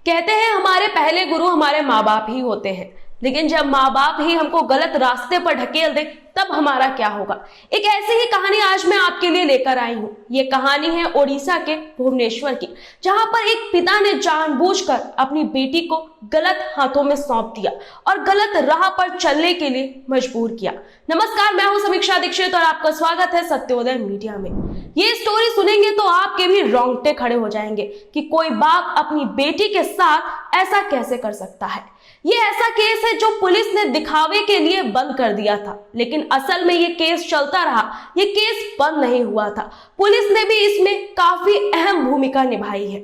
कहते हैं हमारे पहले गुरु हमारे माँ बाप ही होते हैं, लेकिन जब माँ बाप ही हमको गलत रास्ते पर ढकेल दे तब हमारा क्या होगा। एक ऐसी ही कहानी आज मैं आपके लिए लेकर आई हूँ। ये कहानी है ओडिशा के भुवनेश्वर की, जहां पर एक पिता ने जानबूझकर अपनी बेटी को गलत हाथों में सौंप दिया और गलत राह पर चलने के लिए मजबूर किया। नमस्कार, मैं हूं समीक्षा दीक्षित और आपका स्वागत है सत्योदय मीडिया में। ये स्टोरी सुनेंगे तो आपके भी रोंगटे खड़े हो जाएंगे कि कोई बाप अपनी बेटी के साथ ऐसा कैसे कर सकता है। ये ऐसा केस है जो पुलिस ने दिखावे के लिए बंद कर दिया था, लेकिन असल में ये केस चलता रहा, ये केस बंद नहीं हुआ था। पुलिस ने भी इसमें काफी अहम भूमिका निभाई है।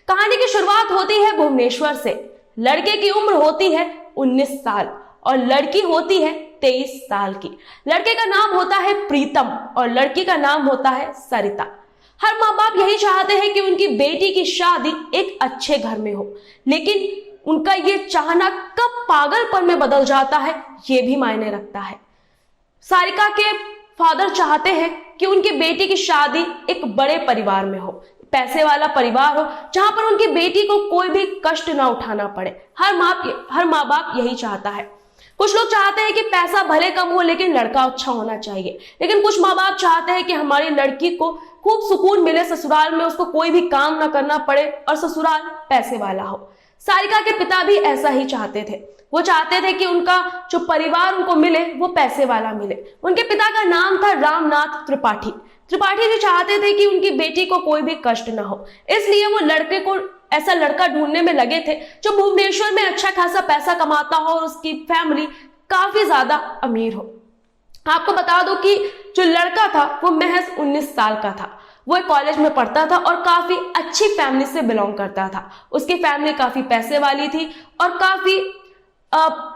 कहानी की शुरुआत होती है भुवनेश्वर से। लड़के की उम्र होती है 19 साल और लड़की होती है 23 साल की। लड़के का नाम होता है प्रीतम और लड़की का नाम होता है सरिता। हर माँ बाप यही चाहते हैं कि उनकी बेटी की शादी एक अच्छे घर में हो, लेकिन उनका ये चाहना कब पागलपन में बदल जाता है ये भी मायने रखता है। सारिका के फादर चाहते हैं कि उनकी बेटी की शादी एक बड़े परिवार में हो, पैसे वाला परिवार हो, जहां पर उनकी बेटी को कोई भी कष्ट ना उठाना पड़े। हर माँ बाप यही चाहता है। कुछ लोग चाहते हैं कि पैसा भले कम हो लेकिन लड़का अच्छा होना चाहिए, लेकिन कुछ माँ बाप चाहते हैं कि हमारी लड़की को खूब सुकून मिले ससुराल में, उसको कोई भी काम ना करना पड़े और ससुराल पैसे वाला हो। सारिका के पिता भी ऐसा ही चाहते थे। वो चाहते थे कि उनका जो परिवार उनको मिले वो पैसे वाला मिले। उनके पिता का नाम था रामनाथ त्रिपाठी। त्रिपाठी जी चाहते थे कि उनकी बेटी को कोई भी कष्ट ना हो, इसलिए वो लड़के को ऐसा लड़का ढूंढने में लगे थे जो भुवनेश्वर में अच्छा खासा पैसा कमाता हो और उसकी फैमिली काफी ज्यादा अमीर हो। आपको बता दो कि जो लड़का था वो महज 19 साल का था। वो एक कॉलेज में पढ़ता था और काफी अच्छी फैमिली से बिलोंग करता था। उसकी फैमिली काफी पैसे वाली थी और काफी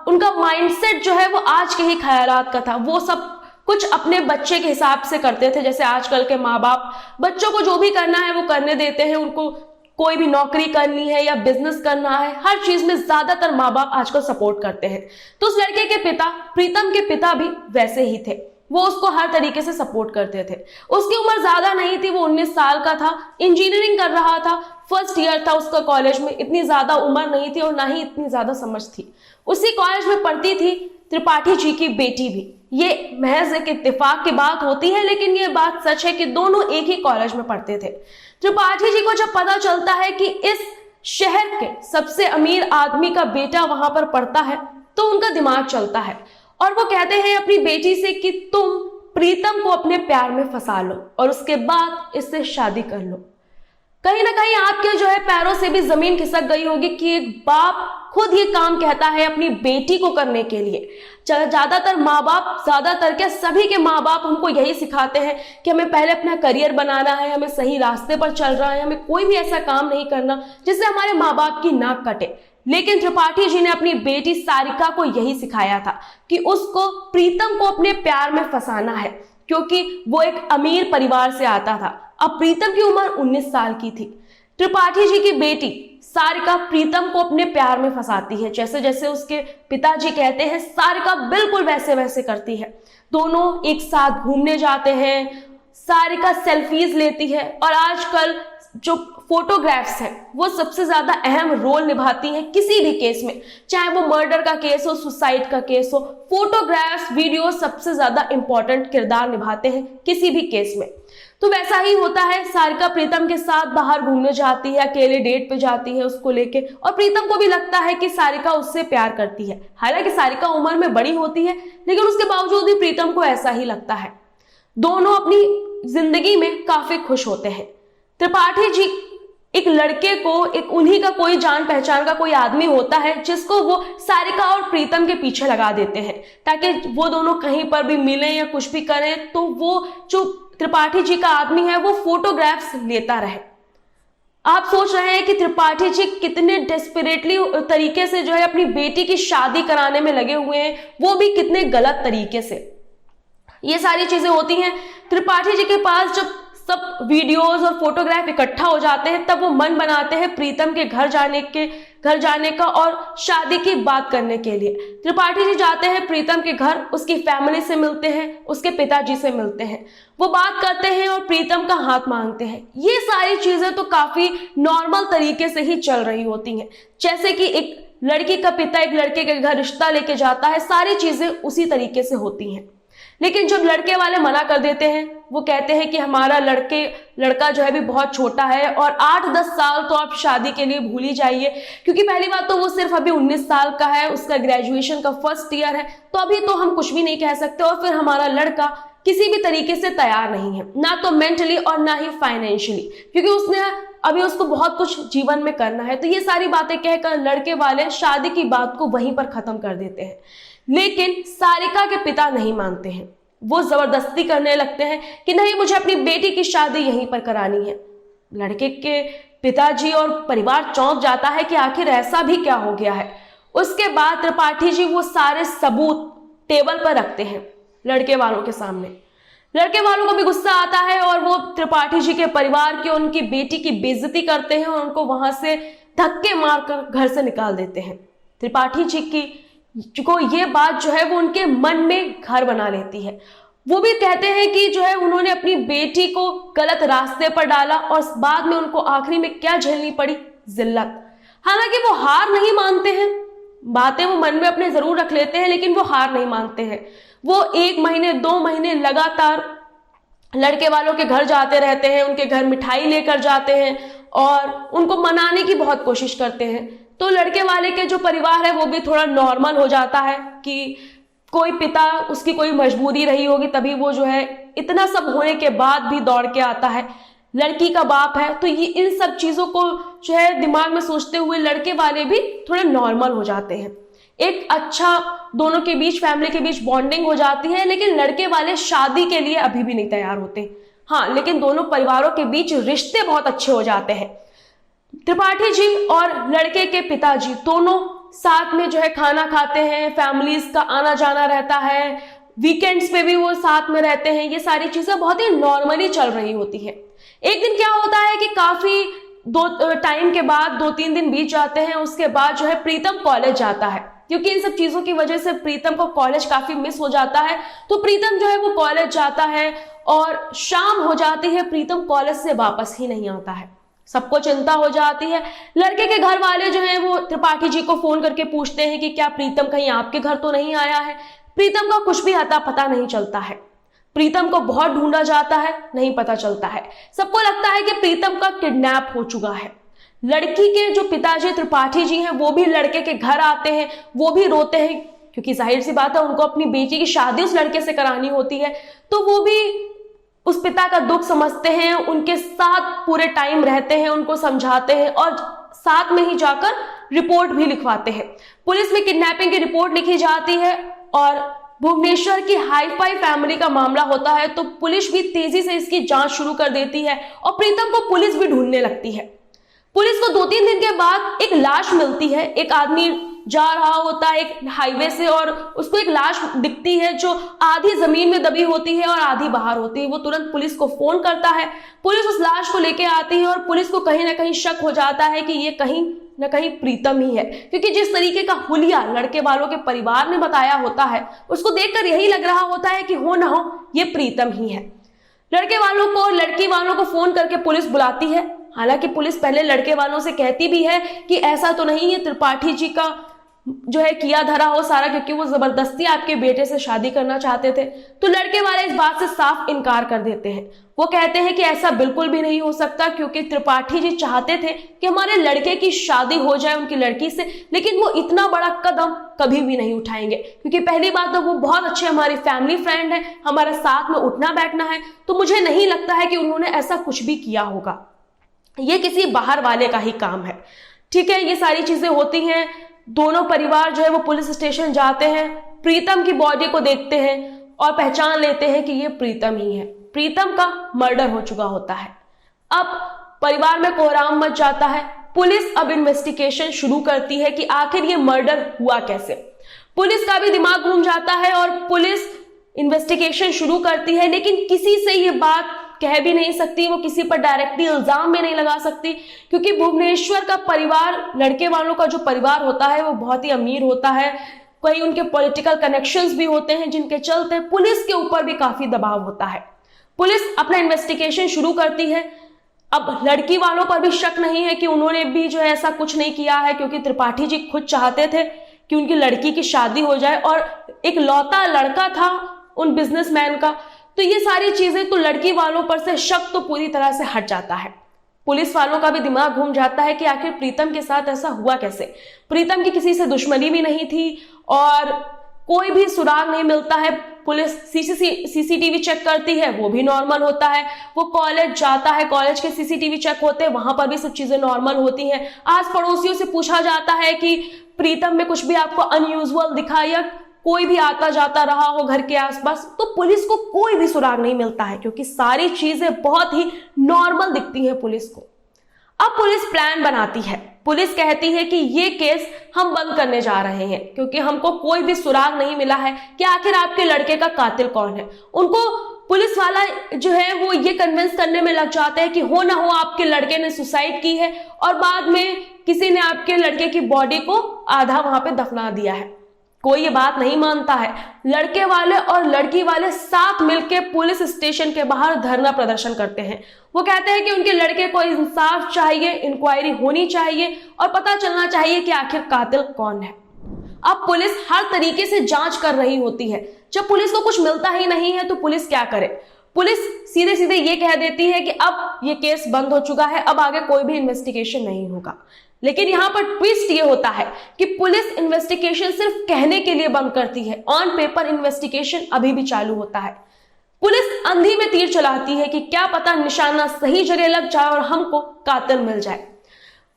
उनका माइंडसेट जो है वो आज के ही ख्यालात का था। वो सब कुछ अपने बच्चे के हिसाब से करते थे, जैसे आजकल के माँ बाप बच्चों को जो भी करना है वो करने देते हैं। उनको कोई भी नौकरी करनी है या बिजनेस करना है, हर चीज में ज्यादातर माँ बाप आजकल सपोर्ट करते हैं। तो उस लड़के के पिता, प्रीतम के पिता भी वैसे ही थे। वो उसको हर तरीके से सपोर्ट करते थे। उसकी उम्र ज्यादा नहीं थी, वो 19 साल का था, इंजीनियरिंग कर रहा था, फर्स्ट ईयर था उसका कॉलेज में। इतनी ज्यादा उम्र नहीं थी और ना ही इतनी ज्यादा समझ थी। उसी कॉलेज में पढ़ती थी त्रिपाठी जी की बेटी भी। ये महज एक इत्तेफाक की बात होती है, लेकिन ये बात सच है कि दोनों एक ही कॉलेज में पढ़ते थे। त्रिपाठी जी को जब पता चलता है कि इस शहर के सबसे अमीर आदमी का बेटा वहां पर पढ़ता है तो उनका दिमाग चलता है और वो कहते हैं अपनी बेटी से कि तुम प्रीतम को अपने प्यार में फंसा लो और उसके बाद इससे शादी कर लो। कहीं ना कहीं आपके जो है पैरों से भी जमीन खिसक गई होगी कि एक बाप खुद ये काम कहता है अपनी बेटी को करने के लिए। ज्यादातर माँ बाप, ज्यादातर क्या सभी के माँ बाप हमको यही सिखाते हैं कि हमें पहले अपना करियर बनाना है, हमें सही रास्ते पर चल रहा है, हमें कोई भी ऐसा काम नहीं करना जिससे हमारे माँ बाप की नाक कटे। लेकिन त्रिपाठी जी ने अपनी बेटी सारिका को यही सिखाया था कि उसको प्रीतम को अपने प्यार में फंसाना है, क्योंकि वो एक अमीर परिवार से आता था। अब प्रीतम की उम्र 19 साल की थी। त्रिपाठी जी की बेटी सारिका प्रीतम को अपने प्यार में फंसाती है। जैसे जैसे उसके पिताजी कहते हैं सारिका बिल्कुल वैसे वैसे करती है। दोनों एक साथ घूमने जाते हैं, सारिका सेल्फीज लेती है और आजकल जो फोटोग्राफ्स हैं वो सबसे ज्यादा अहम रोल निभाती हैं किसी भी केस में, चाहे वो मर्डर का केस हो, सुसाइड का केस हो। फोटोग्राफ्स, वीडियो सबसे ज्यादा इंपॉर्टेंट किरदार निभाते हैं किसी भी केस में। तो वैसा ही होता है, सारिका प्रीतम के साथ बाहर घूमने जाती है, अकेले डेट पे जाती है उसको लेके, और प्रीतम को भी लगता है कि सारिका उससे प्यार करती है। हालांकि सारिका उम्र में बड़ी होती है, लेकिन उसके बावजूद भी प्रीतम को ऐसा ही लगता है। दोनों अपनी जिंदगी में काफी खुश होते हैं। त्रिपाठी जी एक लड़के को, एक उन्हीं का कोई जान पहचान का कोई आदमी होता है जिसको वो सारिका और प्रीतम के पीछे लगा देते हैं, ताकि वो दोनों कहीं पर भी मिले या कुछ भी करें तो वो जो त्रिपाठी जी का आदमी है वो फोटोग्राफ्स लेता रहे। आप सोच रहे हैं कि त्रिपाठी जी कितने डेस्परेटली तरीके से जो है अपनी बेटी की शादी कराने में लगे हुए हैं, वो भी कितने गलत तरीके से। ये सारी चीजें होती हैं। त्रिपाठी जी के पास जब सब वीडियोस और फोटोग्राफ इकट्ठा हो जाते हैं, तब वो मन बनाते हैं प्रीतम के घर जाने का और शादी की बात करने के लिए। त्रिपाठी जी जाते हैं प्रीतम के घर, उसकी फैमिली से मिलते हैं, उसके पिताजी से मिलते हैं, वो बात करते हैं और प्रीतम का हाथ मांगते हैं। ये सारी चीजें तो काफी नॉर्मल तरीके से ही चल रही होती हैं, जैसे कि एक लड़की का पिता एक लड़के के घर रिश्ता लेके जाता है, सारी चीजें उसी तरीके से होती हैं। लेकिन जब लड़के वाले मना कर देते हैं, वो कहते हैं कि हमारा लड़का जो है भी बहुत छोटा है और 8-10 साल तो आप शादी के लिए भूल ही जाइए, क्योंकि पहली बात तो वो सिर्फ अभी 19 साल का है, उसका ग्रेजुएशन का फर्स्ट ईयर है, तो अभी तो हम कुछ भी नहीं कह सकते। और फिर हमारा लड़का किसी भी तरीके से तैयार नहीं है, ना तो मेंटली और ना ही फाइनेंशियली, क्योंकि उसको बहुत कुछ जीवन में करना है। तो ये सारी बातें कहकर लड़के वाले शादी की बात को वहीं पर खत्म कर देते हैं। लेकिन सारिका के पिता नहीं मानते हैं, वो जबरदस्ती करने लगते हैं कि नहीं, मुझे अपनी बेटी की शादी यहीं पर करानी है। लड़के के पिताजी और परिवार चौंक जाता है कि आखिर ऐसा भी क्या हो गया है। उसके बाद त्रिपाठी जी वो सारे सबूत टेबल पर रखते हैं लड़के वालों के सामने। लड़के वालों को भी गुस्सा आता है और वो त्रिपाठी जी के परिवार की, उनकी बेटी की बेइज्जती करते हैं और उनको वहां से धक्के मारकर घर से निकाल देते हैं। त्रिपाठी जी को ये बात जो है वो उनके मन में घर बना लेती है। वो भी कहते हैं कि जो है उन्होंने अपनी बेटी को गलत रास्ते पर डाला और बाद में उनको आखिरी में क्या झेलनी पड़ी, जिल्लत। हालांकि वो हार नहीं मानते हैं, बातें वो मन में अपने जरूर रख लेते हैं, लेकिन वो हार नहीं मानते हैं। वो 1 महीने 2 महीने लगातार लड़के वालों के घर जाते रहते हैं, उनके घर मिठाई लेकर जाते हैं और उनको मनाने की बहुत कोशिश करते हैं। तो लड़के वाले के जो परिवार है वो भी थोड़ा नॉर्मल हो जाता है कि कोई पिता, उसकी कोई मजबूरी रही होगी, तभी वो जो है इतना सब होने के बाद भी दौड़ के आता है। लड़की का बाप है, तो ये इन सब चीजों को जो है दिमाग में सोचते हुए लड़के वाले भी थोड़े नॉर्मल हो जाते हैं। एक अच्छा दोनों के बीच, फैमिली के बीच बॉन्डिंग हो जाती है। लेकिन लड़के वाले शादी के लिए अभी भी नहीं तैयार होते। हाँ, लेकिन दोनों परिवारों के बीच रिश्ते बहुत अच्छे हो जाते हैं। त्रिपाठी जी और लड़के के पिताजी दोनों साथ में जो है खाना खाते हैं, फैमिलीज का आना जाना रहता है, वीकेंड्स पे भी वो साथ में रहते हैं। ये सारी चीजें बहुत ही नॉर्मली चल रही होती है। एक दिन क्या होता है कि काफी टाइम के बाद 2-3 दिन बीत जाते हैं। उसके बाद जो है प्रीतम कॉलेज जाता है, क्योंकि इन सब चीजों की वजह से प्रीतम को कॉलेज काफी मिस हो जाता है। तो प्रीतम जो है वो कॉलेज जाता है और शाम हो जाती है, प्रीतम कॉलेज से वापस ही नहीं आता है। सबको चिंता हो जाती है। लड़के के घर वाले जो हैं वो त्रिपाठी जी को फोन करके पूछते हैं कि क्या प्रीतम कहीं आपके घर तो नहीं आया है। प्रीतम का कुछ भी अता पता नहीं चलता है। प्रीतम को बहुत ढूंढा जाता है, नहीं पता चलता है। सबको लगता है कि प्रीतम का किडनैप हो चुका है। लड़की के जो पिताजी त्रिपाठी जी हैं वो भी लड़के के घर आते हैं, वो भी रोते हैं, क्योंकि जाहिर सी बात है उनको अपनी बेटी की शादी उस लड़के से करानी होती है। तो वो भी उस पिता का दुख समझते हैं, उनके साथ पूरे टाइम रहते हैं, उनको समझाते हैं और साथ में ही जाकर रिपोर्ट भी लिखवाते हैं। पुलिस में किडनैपिंग की रिपोर्ट लिखी जाती है और भुवनेश्वर की हाई-फाई फैमिली का मामला होता है। तो पुलिस भी तेजी से इसकी जांच शुरू कर देती है और प्रीतम को पुलिस भी ढूंढने लगती है। पुलिस को 2-3 दिन के बाद एक लाश मिलती है। एक आदमी जा रहा होता है एक हाईवे से और उसको एक लाश दिखती है जो आधी जमीन में दबी होती है और आधी बाहर होती है। वो तुरंत पुलिस को फोन करता है। पुलिस उस लाश को लेके आती है और पुलिस को कहीं ना कहीं शक हो जाता है कि ये कहीं ना कहीं प्रीतम ही है, क्योंकि जिस तरीके का हुलिया लड़के वालों के परिवार ने बताया होता है उसको देखकर यही लग रहा होता है कि हो ना हो ये प्रीतम ही है। लड़के वालों को, लड़की वालों को फोन करके पुलिस बुलाती है। हालांकि पुलिस पहले लड़के वालों से कहती भी है कि ऐसा तो नहीं है त्रिपाठी जी का जो है किया धरा हो सारा, क्योंकि वो जबरदस्ती आपके बेटे से शादी करना चाहते थे। तो लड़के वाले इस बात से साफ इनकार कर देते हैं। वो कहते हैं कि ऐसा बिल्कुल भी नहीं हो सकता, क्योंकि त्रिपाठी जी चाहते थे कि हमारे लड़के की शादी हो जाए उनकी लड़की से, लेकिन वो इतना बड़ा कदम कभी भी नहीं उठाएंगे, क्योंकि पहली बात तो वो बहुत अच्छे हमारी फैमिली फ्रेंड है, हमारा साथ में उठना बैठना है। तो मुझे नहीं लगता है कि उन्होंने ऐसा कुछ भी किया होगा, ये किसी बाहर वाले का ही काम है। ठीक है, ये सारी चीजें होती हैं। दोनों परिवार जो है वो पुलिस स्टेशन जाते हैं, प्रीतम की बॉडी को देखते हैं और पहचान लेते हैं कि ये प्रीतम ही है। प्रीतम का मर्डर हो चुका होता है। अब परिवार में कोहराम मच जाता है। पुलिस अब इन्वेस्टिगेशन शुरू करती है कि आखिर ये मर्डर हुआ कैसे। पुलिस का भी दिमाग घूम जाता है और पुलिस इन्वेस्टिगेशन शुरू करती है, लेकिन किसी से ये बात कह भी नहीं सकती, वो किसी पर डायरेक्टली इल्जाम भी नहीं लगा सकती, क्योंकि भुवनेश्वर का परिवार, लड़के वालों का जो परिवार होता है वो बहुत ही अमीर होता है। कई उनके पॉलिटिकल कनेक्शंस भी होते हैं, जिनके चलते पुलिस के ऊपर भी काफी दबाव होता है। पुलिस अपना इन्वेस्टिगेशन शुरू करती है। अब लड़की वालों पर भी शक नहीं है कि उन्होंने भी जो है ऐसा कुछ नहीं किया है, क्योंकि त्रिपाठी जी खुद चाहते थे कि उनकी लड़की की शादी हो जाए और एक लौता लड़का था उन बिजनेसमैन का। तो ये सारी चीजें, तो लड़की वालों पर से शक तो पूरी तरह से हट जाता है। पुलिस वालों का भी दिमाग घूम जाता है कि आखिर प्रीतम के साथ ऐसा हुआ कैसे। प्रीतम की किसी से दुश्मनी भी नहीं थी और कोई भी सुराग नहीं मिलता है। पुलिस सीसीटीवी चेक करती है, वो भी नॉर्मल होता है। वो कॉलेज जाता है, कॉलेज के सीसीटीवी चेक होते हैं, वहां पर भी सब चीजें नॉर्मल होती हैं। आस पड़ोसियों से पूछा जाता है कि प्रीतम में कुछ भी आपको अनयूजुअल दिखा या कोई भी आता जाता रहा हो घर के आसपास, तो पुलिस को कोई भी सुराग नहीं मिलता है, क्योंकि सारी चीजें बहुत ही नॉर्मल दिखती हैं पुलिस को। अब पुलिस प्लान बनाती है। पुलिस कहती है कि ये केस हम बंद करने जा रहे हैं, क्योंकि हमको कोई भी सुराग नहीं मिला है कि आखिर आपके लड़के का कातिल कौन है। उनको पुलिस वाला जो है वो ये कन्विंस करने में लग जाता है कि हो ना हो आपके लड़के ने सुसाइड की है और बाद में किसी ने आपके लड़के की बॉडी को आधा वहां पे दफना दिया है। कोई ये बात नहीं मानता है। लड़के वाले और लड़की वाले साथ मिलकर पुलिस स्टेशन के बाहर धरना प्रदर्शन करते हैं। वो कहते हैं कि उनके लड़के को इंसाफ चाहिए, इंक्वायरी होनी चाहिए और पता चलना चाहिए कि आखिर कातिल कौन है। अब पुलिस हर तरीके से जांच कर रही होती है। जब पुलिस को कुछ मिलता ही नहीं है तो पुलिस क्या करे। पुलिस सीधे सीधे ये कह देती है कि अब ये केस बंद हो चुका है, अब आगे कोई भी इन्वेस्टिगेशन नहीं होगा। लेकिन यहां पर ट्विस्ट ये होता है कि पुलिस इन्वेस्टिगेशन सिर्फ कहने के लिए बंद करती है, ऑन पेपर इन्वेस्टिगेशन अभी भी चालू होता है। पुलिस अंधी में तीर चलाती है कि क्या पता निशाना सही जगह लग जाए और हमको कातिल मिल जाए।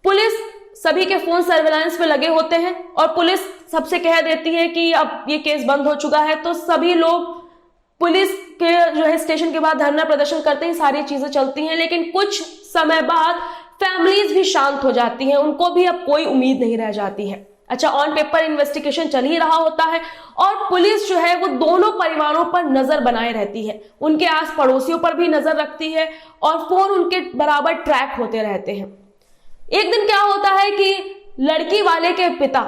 पुलिस सभी के फोन सर्विलांस पे लगे होते हैं और पुलिस सबसे कह देती है कि अब ये केस बंद हो चुका है। तो सभी लोग पुलिस के जो है स्टेशन के बाद धरना प्रदर्शन करते हैं, सारी चीजें चलती हैं। लेकिन कुछ समय बाद फैमिलीज भी शांत हो जाती हैं, उनको भी अब कोई उम्मीद नहीं रह जाती है। अच्छा, ऑन पेपर इन्वेस्टिगेशन चल ही रहा होता है और पुलिस जो है वो दोनों परिवारों पर नजर बनाए रहती है, उनके आस पड़ोसियों पर भी नजर रखती है और फोन उनके बराबर ट्रैक होते रहते हैं। एक दिन क्या होता है कि लड़की वाले के पिता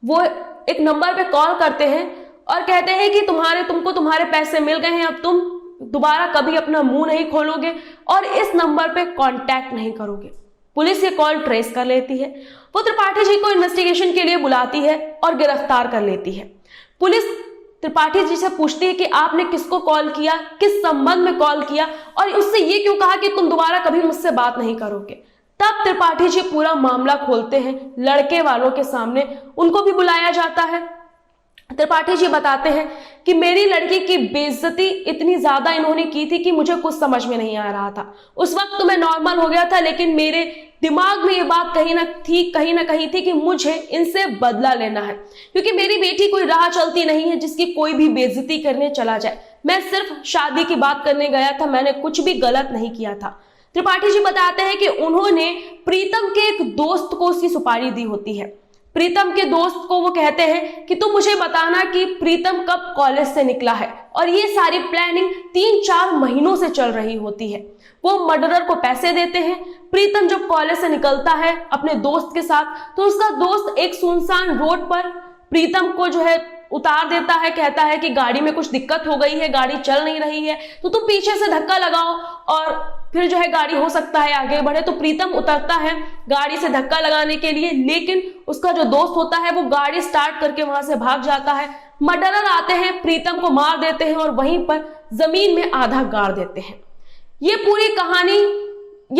वो एक नंबर पे कॉल करते हैं और कहते हैं कि तुमको तुम्हारे पैसे मिल गए हैं, अब तुम दोबारा कभी अपना मुंह नहीं खोलोगे और इस नंबर पे कांटेक्ट नहीं करोगे। पुलिस ये कॉल ट्रेस कर लेती है। वो त्रिपाठी जी को इन्वेस्टिगेशन के लिए बुलाती है और गिरफ्तार कर लेती है। पुलिस त्रिपाठी जी से पूछती है कि आपने किसको कॉल किया, किस संबंध में कॉल किया और उससे ये क्यों कहा कि तुम दोबारा कभी मुझसे बात नहीं करोगे। तब त्रिपाठी जी पूरा मामला खोलते हैं लड़के वालों के सामने, उनको भी बुलाया जाता है। त्रिपाठी जी बताते हैं कि मेरी लड़की की बेइज्जती इतनी ज्यादा इन्होंने की थी कि मुझे कुछ समझ में नहीं आ रहा था। उस वक्त तो मैं नॉर्मल हो गया था, लेकिन मेरे दिमाग में ये बात कहीं ना कहीं थी कि मुझे इनसे बदला लेना है, क्योंकि मेरी बेटी कोई राह चलती नहीं है जिसकी कोई भी बेइज्जती करने चला जाए। मैं सिर्फ शादी की बात करने गया था, मैंने कुछ भी गलत नहीं किया था। त्रिपाठी जी बताते हैं कि उन्होंने प्रीतम के एक दोस्त को उसकी सुपारी दी होती है। प्रीतम के दोस्त को वो कहते हैं कि तुम मुझे बताना कि प्रीतम कब कॉलेज से निकला है, और ये सारी प्लानिंग 3-4 महीनों से चल रही होती है। वो मर्डरर को पैसे देते हैं। प्रीतम जब कॉलेज से निकलता है अपने दोस्त के साथ, तो उसका दोस्त एक सुनसान रोड पर प्रीतम को जो है उतार देता है, कहता है कि गाड़ी में कुछ दिक्कत हो गई है, गाड़ी चल नहीं रही है, तो तुम पीछे से धक्का लगाओ और फिर जो है गाड़ी हो सकता है आगे बढ़े। तो प्रीतम उतरता है गाड़ी से धक्का लगाने के लिए, लेकिन उसका जो दोस्त होता है वो गाड़ी स्टार्ट करके वहां से भाग जाता है। मर्डरर आते हैं, प्रीतम को मार देते हैं और वहीं पर जमीन में आधा गाड़ देते हैं। ये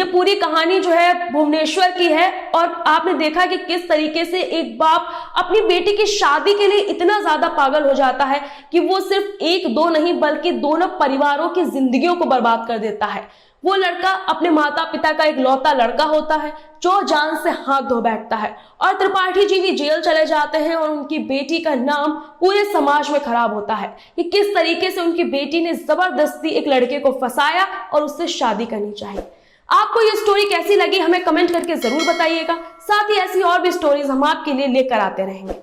पूरी कहानी जो है भुवनेश्वर की है। और आपने देखा कि किस तरीके से एक बाप अपनी बेटी की शादी के लिए इतना ज्यादा पागल हो जाता है कि वो सिर्फ 1-2 नहीं बल्कि दोनों परिवारों की जिंदगियों को बर्बाद कर देता है। वो लड़का अपने माता पिता का इकलौता लड़का होता है जो जान से हाथ धो बैठता है, और त्रिपाठी जी भी जेल चले जाते हैं और उनकी बेटी का नाम पूरे समाज में खराब होता है कि किस तरीके से उनकी बेटी ने जबरदस्ती एक लड़के को फंसाया और उससे शादी करनी चाहिए। आपको ये स्टोरी कैसी लगी हमें कमेंट करके जरूर बताइएगा। साथ ही ऐसी और भी स्टोरीज हम आपके लिए लेकर आते रहेंगे।